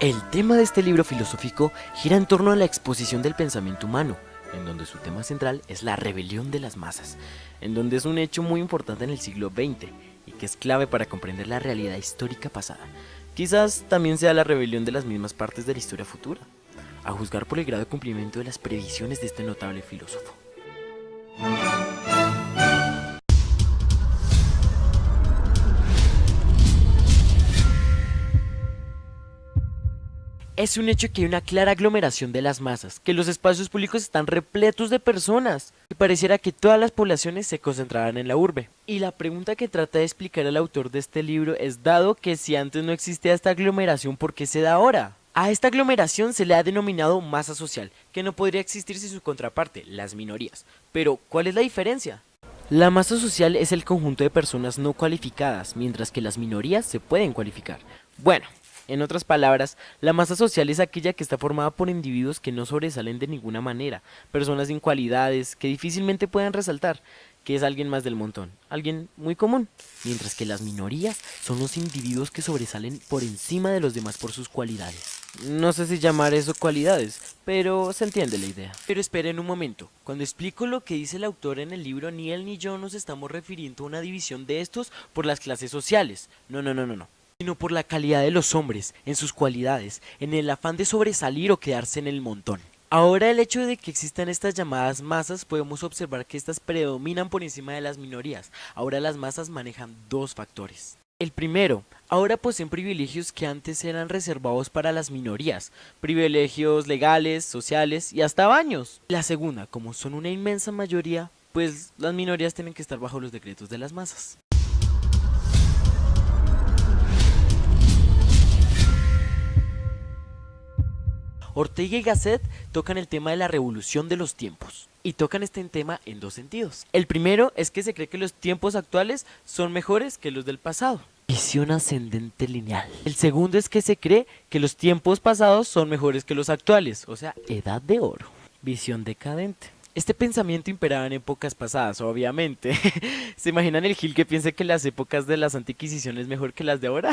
El tema de este libro filosófico gira en torno a la exposición del pensamiento humano, en donde su tema central es la rebelión de las masas, en donde es un hecho muy importante en el siglo XX y que es clave para comprender la realidad histórica pasada. Quizás también sea la rebelión de las mismas partes de la historia futura, a juzgar por el grado de cumplimiento de las previsiones de este notable filósofo. Es un hecho que hay una clara aglomeración de las masas, que los espacios públicos están repletos de personas, y pareciera que todas las poblaciones se concentraran en la urbe. Y la pregunta que trata de explicar el autor de este libro es: dado que si antes no existía esta aglomeración, ¿por qué se da ahora? A esta aglomeración se le ha denominado masa social, que no podría existir sin su contraparte, las minorías. Pero, ¿cuál es la diferencia? La masa social es el conjunto de personas no cualificadas, mientras que las minorías se pueden cualificar. Bueno, en otras palabras, la masa social es aquella que está formada por individuos que no sobresalen de ninguna manera, personas sin cualidades, que difícilmente puedan resaltar, que es alguien más del montón, alguien muy común, mientras que las minorías son los individuos que sobresalen por encima de los demás por sus cualidades. No sé si llamar eso cualidades, pero se entiende la idea. Pero esperen un momento, cuando explico lo que dice el autor en el libro, ni él ni yo nos estamos refiriendo a una división de estos por las clases sociales. No, sino por la calidad de los hombres, en sus cualidades, en el afán de sobresalir o quedarse en el montón. Ahora, el hecho de que existan estas llamadas masas, podemos observar que estas predominan por encima de las minorías. Ahora las masas manejan dos factores. El primero, ahora poseen privilegios que antes eran reservados para las minorías, privilegios legales, sociales y hasta baños. La segunda, como son una inmensa mayoría, pues las minorías tienen que estar bajo los decretos de las masas. Ortega y Gasset tocan el tema de la revolución de los tiempos, y tocan este tema en dos sentidos. El primero es que se cree que los tiempos actuales son mejores que los del pasado. Visión ascendente lineal. El segundo es que se cree que los tiempos pasados son mejores que los actuales, o sea, edad de oro. Visión decadente. Este pensamiento imperaba en épocas pasadas, obviamente. ¿Se imaginan el Gil que piense que las épocas de la Santa Inquisición es mejor que las de ahora?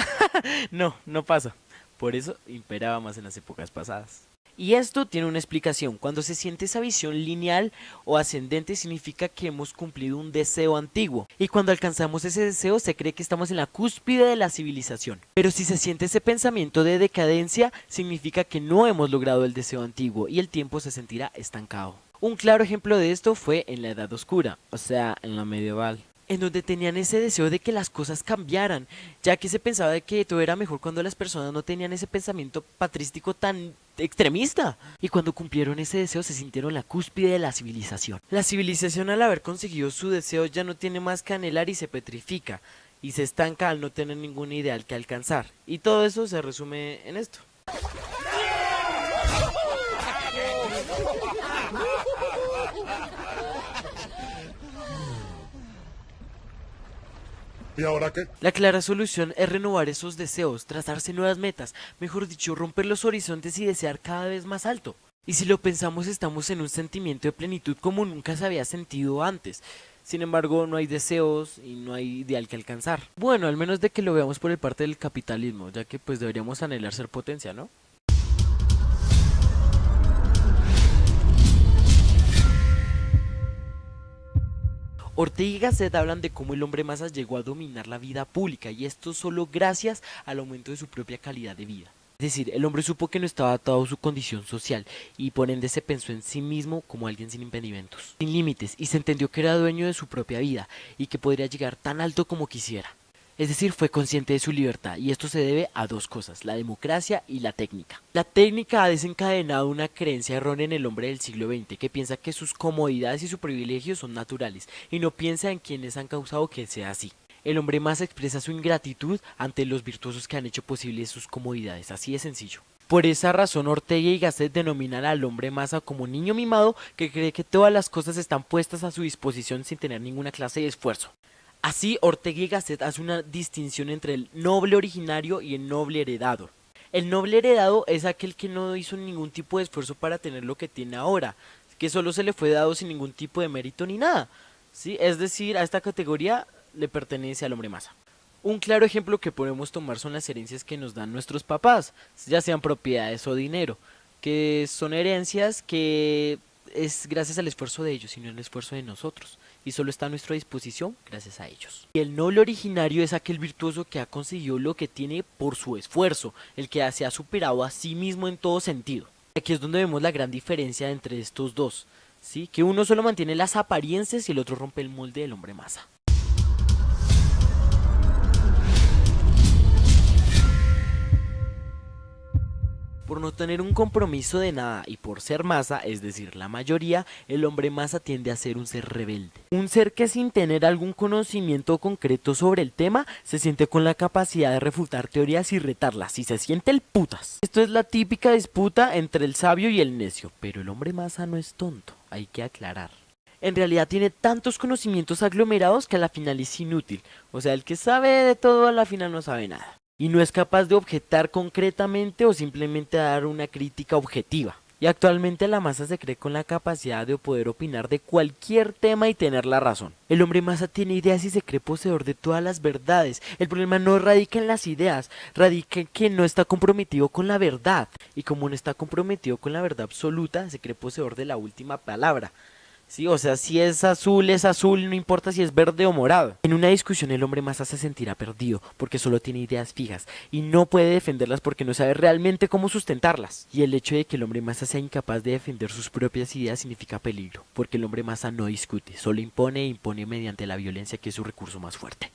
No pasa. Por eso imperaba más en las épocas pasadas. Y esto tiene una explicación. Cuando se siente esa visión lineal o ascendente, significa que hemos cumplido un deseo antiguo. Y cuando alcanzamos ese deseo, se cree que estamos en la cúspide de la civilización. Pero si se siente ese pensamiento de decadencia, significa que no hemos logrado el deseo antiguo y el tiempo se sentirá estancado. Un claro ejemplo de esto fue en la Edad Oscura, o sea, en la medieval, en donde tenían ese deseo de que las cosas cambiaran, ya que se pensaba de que todo era mejor cuando las personas no tenían ese pensamiento patrístico tan extremista. Y cuando cumplieron ese deseo se sintieron la cúspide de la civilización. La civilización, al haber conseguido su deseo, ya no tiene más que anhelar y se petrifica, y se estanca al no tener ningún ideal que alcanzar. Y todo eso se resume en esto. ¿Y ahora qué? La clara solución es renovar esos deseos, trazarse nuevas metas, mejor dicho, romper los horizontes y desear cada vez más alto. Y si lo pensamos, estamos en un sentimiento de plenitud como nunca se había sentido antes. Sin embargo, no hay deseos y no hay ideal que alcanzar. Bueno, al menos de que lo veamos por el parte del capitalismo, ya que pues deberíamos anhelar ser potencia, ¿no? Ortega y Gasset hablan de cómo el hombre masas llegó a dominar la vida pública, y esto solo gracias al aumento de su propia calidad de vida. Es decir, el hombre supo que no estaba atado a su condición social y por ende se pensó en sí mismo como alguien sin impedimentos, sin límites, y se entendió que era dueño de su propia vida y que podría llegar tan alto como quisiera. Es decir, fue consciente de su libertad, y esto se debe a dos cosas: la democracia y la técnica. La técnica ha desencadenado una creencia errónea en el hombre del siglo XX, que piensa que sus comodidades y sus privilegios son naturales, y no piensa en quienes han causado que sea así. El hombre más expresa su ingratitud ante los virtuosos que han hecho posible sus comodidades, así de sencillo. Por esa razón, Ortega y Gasset denominan al hombre masa como un niño mimado que cree que todas las cosas están puestas a su disposición sin tener ninguna clase de esfuerzo. Así, Ortega y Gasset hace una distinción entre el noble originario y el noble heredado. El noble heredado es aquel que no hizo ningún tipo de esfuerzo para tener lo que tiene ahora, que solo se le fue dado sin ningún tipo de mérito ni nada, ¿sí? Es decir, a esta categoría le pertenece al hombre masa. Un claro ejemplo que podemos tomar son las herencias que nos dan nuestros papás, ya sean propiedades o dinero, que son herencias que es gracias al esfuerzo de ellos y no el esfuerzo de nosotros, y solo está a nuestra disposición gracias a ellos. Y el noble originario es aquel virtuoso que ha conseguido lo que tiene por su esfuerzo, el que se ha superado a sí mismo en todo sentido. Aquí es donde vemos la gran diferencia entre estos dos, ¿sí? Que uno solo mantiene las apariencias y el otro rompe el molde del hombre masa. Por no tener un compromiso de nada y por ser masa, es decir, la mayoría, el hombre masa tiende a ser un ser rebelde. Un ser que sin tener algún conocimiento concreto sobre el tema, se siente con la capacidad de refutar teorías y retarlas, y se siente el putas. Esto es la típica disputa entre el sabio y el necio, pero el hombre masa no es tonto, hay que aclarar. En realidad tiene tantos conocimientos aglomerados que a la final es inútil, o sea, el que sabe de todo a la final no sabe nada. Y no es capaz de objetar concretamente o simplemente dar una crítica objetiva. Y actualmente la masa se cree con la capacidad de poder opinar de cualquier tema y tener la razón. El hombre masa tiene ideas y se cree poseedor de todas las verdades. El problema no radica en las ideas, radica en que no está comprometido con la verdad. Y como no está comprometido con la verdad absoluta, se cree poseedor de la última palabra. Sí, o sea, si es azul, no importa si es verde o morado. En una discusión el hombre masa se sentirá perdido, porque solo tiene ideas fijas, y no puede defenderlas porque no sabe realmente cómo sustentarlas. Y el hecho de que el hombre masa sea incapaz de defender sus propias ideas significa peligro, porque el hombre masa no discute, solo impone e impone mediante la violencia, que es su recurso más fuerte.